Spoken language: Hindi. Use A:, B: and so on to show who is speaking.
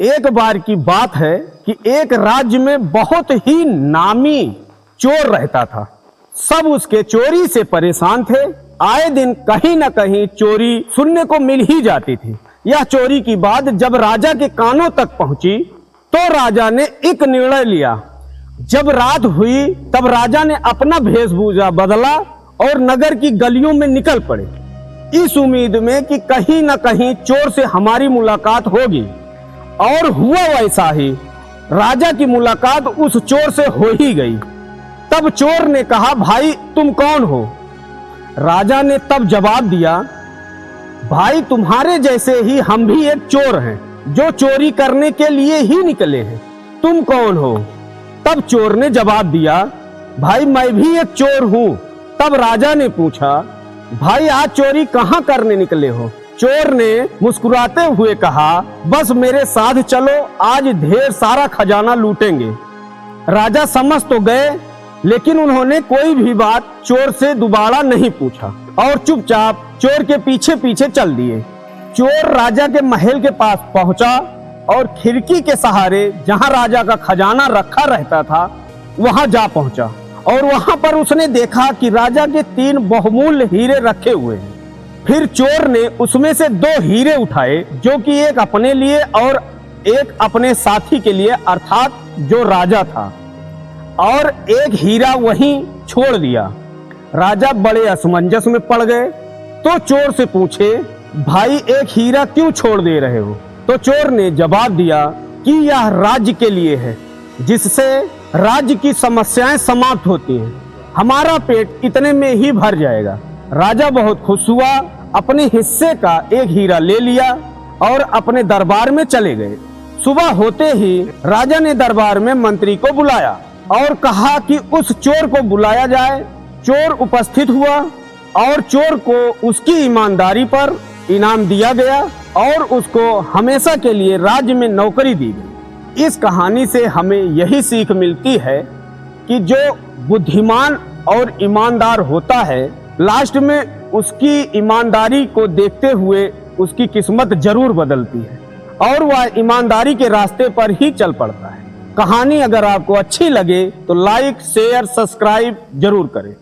A: एक बार की बात है कि एक राज्य में बहुत ही नामी चोर रहता था। सब उसके चोरी से परेशान थे। आए दिन कहीं न कहीं चोरी सुनने को मिल ही जाती थी। यह चोरी की बात जब राजा के कानों तक पहुंची तो राजा ने एक निर्णय लिया। जब रात हुई तब राजा ने अपना वेशभूषा बदला और नगर की गलियों में निकल पड़े, इस उम्मीद में कि कहीं न कहीं चोर से हमारी मुलाकात होगी। और हुआ वैसा ही, राजा की मुलाकात उस चोर से हो ही गई। तब चोर ने कहा, भाई तुम कौन हो? राजा ने तब जवाब दिया, भाई तुम्हारे जैसे ही हम भी एक चोर हैं, जो चोरी करने के लिए ही निकले हैं। तुम कौन हो? तब चोर ने जवाब दिया, भाई मैं भी एक चोर हूं। तब राजा ने पूछा, भाई आज चोरी कहां करने निकले हो? चोर ने मुस्कुराते हुए कहा, बस मेरे साथ चलो, आज ढेर सारा खजाना लूटेंगे। राजा समझ तो गए, लेकिन उन्होंने कोई भी बात चोर से दोबारा नहीं पूछा और चुपचाप चोर के पीछे पीछे चल दिए। चोर राजा के महल के पास पहुंचा और खिड़की के सहारे जहां राजा का खजाना रखा रहता था वहां जा पहुंचा। और वहां पर उसने देखा कि राजा के 3 बहुमूल्य हीरे रखे हुए हैं। फिर चोर ने उसमें से 2 हीरे उठाए, जो कि एक अपने लिए और एक अपने साथी के लिए, अर्थात जो राजा था, और एक हीरा वहीं छोड़ दिया। राजा बड़े असमंजस में पड़ गए तो चोर से पूछे, भाई एक हीरा क्यों छोड़ दे रहे हो? तो चोर ने जवाब दिया कि यह राज्य के लिए है, जिससे राज्य की समस्याएं समाप्त होती हैं। हमारा पेट इतने में ही भर जाएगा। राजा बहुत खुश हुआ, अपने हिस्से का एक हीरा ले लिया और अपने दरबार में चले गए। सुबह होते ही राजा ने दरबार में मंत्री को बुलाया और कहा कि उस चोर को बुलाया जाए। चोर उपस्थित हुआ और चोर को उसकी ईमानदारी पर इनाम दिया गया और उसको हमेशा के लिए राज्य में नौकरी दी गई। इस कहानी से हमें यही सीख मिलती है कि जो बुद्धिमान और ईमानदार होता है, लास्ट में उसकी ईमानदारी को देखते हुए उसकी किस्मत जरूर बदलती है और वह ईमानदारी के रास्ते पर ही चल पड़ता है। कहानी अगर आपको अच्छी लगे तो लाइक, शेयर, सब्सक्राइब जरूर करें।